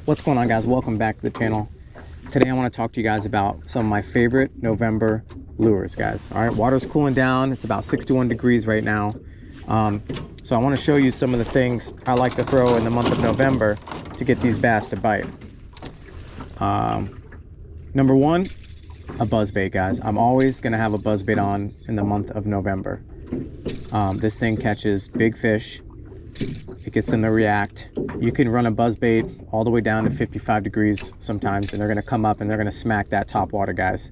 What's going on, guys? Welcome back to the channel. Today I want to talk to you guys about some of my favorite November lures, guys. All right, water's cooling down. It's about 61 degrees right now. So I want to show you some of the things I like to throw in the month of November to get these bass to bite. Number one, a buzzbait, guys. I'm always going to have a buzzbait on in the month of November. This thing catches big fish. It gets them to react. You can run a buzzbait all the way down to 55 degrees sometimes, and they're going to come up and they're going to smack that top water, guys.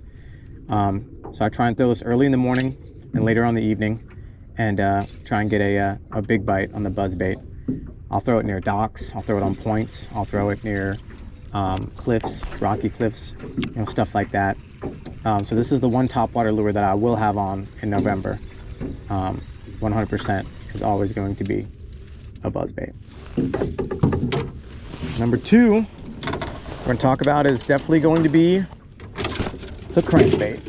So I try and throw this early in the morning and later on the evening, and try and get a big bite on the buzzbait. I'll throw it near docks. I'll throw it on points. I'll throw it near cliffs, rocky cliffs, you know, stuff like that. So this is the one top water lure that I will have on in November. 100% is always going to be a buzzbait. Number two we're going to talk about is definitely going to be the crankbait.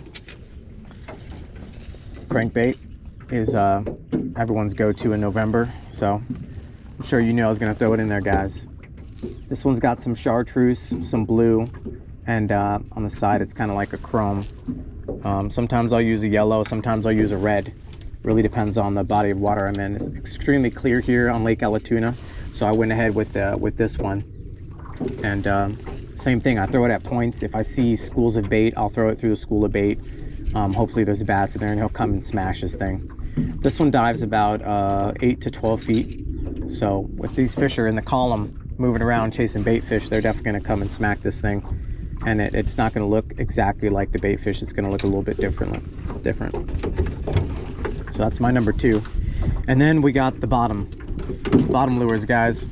Crankbait is everyone's go-to in November, so I'm sure you know I was going to throw it in there, guys. This one's got some chartreuse, some blue, and on the side it's kind of like a chrome. Sometimes I'll use a yellow, sometimes I'll use a red. Really depends on the body of water I'm in. It's extremely clear here on Lake Allatoona, so I went ahead with this one. And same thing, I throw it at points. If I see schools of bait, I'll throw it through the school of bait. Hopefully there's a bass in there and he'll come and smash this thing. This one dives about 8 to 12 feet. So with these fish are in the column moving around chasing bait fish, they're definitely going to come and smack this thing. And it's not going to look exactly like the bait fish. It's going to look a little bit different. So that's my number two. And then we got the bottom lures, guys.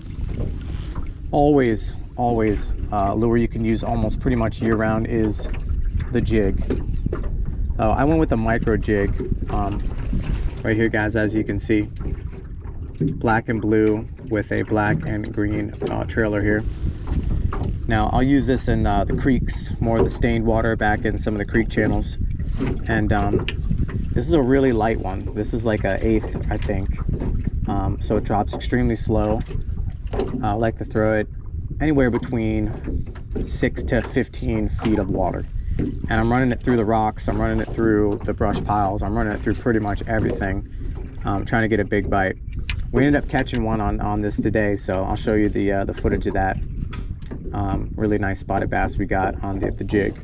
Always lure you can use almost pretty much year round is the jig. So I went with the micro jig right here, guys, as you can see. Black and blue with a black and green trailer here. Now I'll use this in the creeks, more of the stained water back in some of the creek channels. And this is a really light one. This is like an 1/8, I think. So it drops extremely slow. I like to throw it anywhere between 6 to 15 feet of water. And I'm running it through the rocks. I'm running it through the brush piles. I'm running it through pretty much everything. Trying to get a big bite. We ended up catching one on this today, so I'll show you the footage of that. Really nice spotted bass we got on the jig.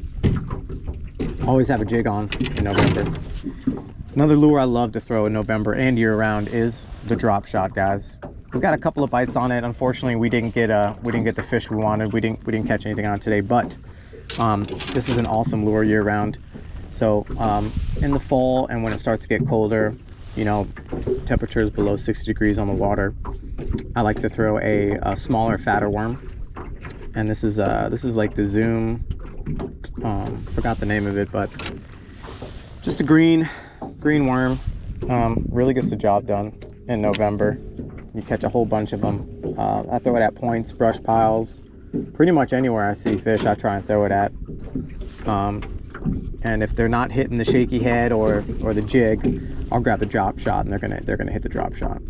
Always have a jig on in November. Another lure I love to throw in November and year round is the drop shot, guys. We got a couple of bites on it. Unfortunately, we didn't get the fish we wanted. We didn't catch anything on it today, but this is an awesome lure year round. So in the fall and when it starts to get colder, you know, temperatures below 60 degrees on the water, I like to throw a smaller, fatter worm. And this is like the Zoom, forgot the name of it, but just a green worm. Really gets the job done in November. You catch a whole bunch of them. I throw it at points, brush piles, pretty much anywhere I see fish I try and throw it at. And if they're not hitting the shaky head or the jig, I'll grab the drop shot and they're gonna hit the drop shot.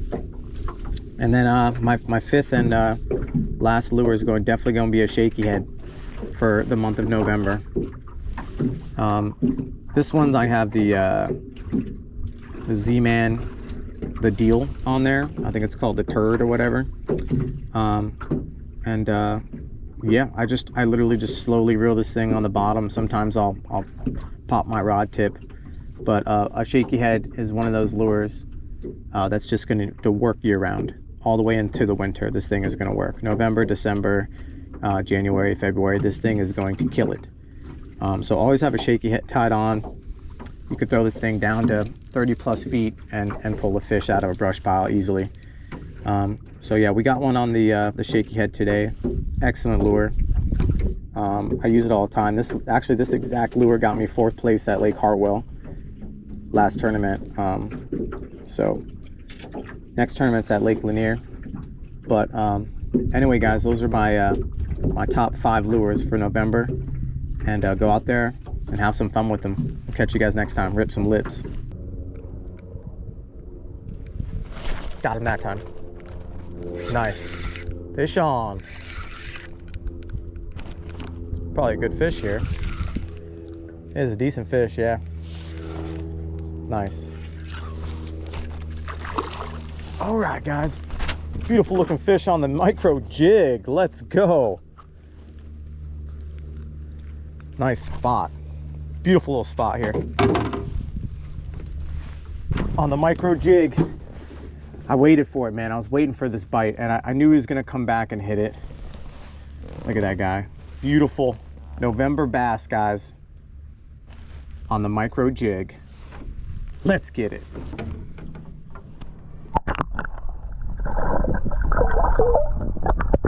And then my fifth and last lure is definitely going to be a shaky head for the month of November. This one I have the Z-Man, the deal on there. I think it's called the turd or whatever. Yeah, I literally just slowly reel this thing on the bottom. Sometimes I'll pop my rod tip, but a shaky head is one of those lures that's just going to work year round. All the way into the winter, this thing is going to work. November, December, January, February, this thing is going to kill it. So always have a shaky head tied on. You could throw this thing down to 30 plus feet and pull a fish out of a brush pile easily. So yeah, we got one on the shaky head today. Excellent lure. I use it all the time. This exact lure got me 4th place at Lake Hartwell last tournament. So next tournament's at Lake Lanier. But anyway, guys, those are my top 5 lures for November. And go out there and have some fun with them. I'll catch you guys next time. Rip some lips. Got him that time. Nice. Fish on. probably a good fish here. It is a decent fish, yeah. Nice. All right, guys. Beautiful looking fish on the micro jig. Let's go. Nice spot. Beautiful little spot here. On the micro jig. I waited for it, man. I was waiting for this bite, and I knew he was gonna come back and hit it. Look at that guy. Beautiful November bass, guys, on the micro jig. Let's get it.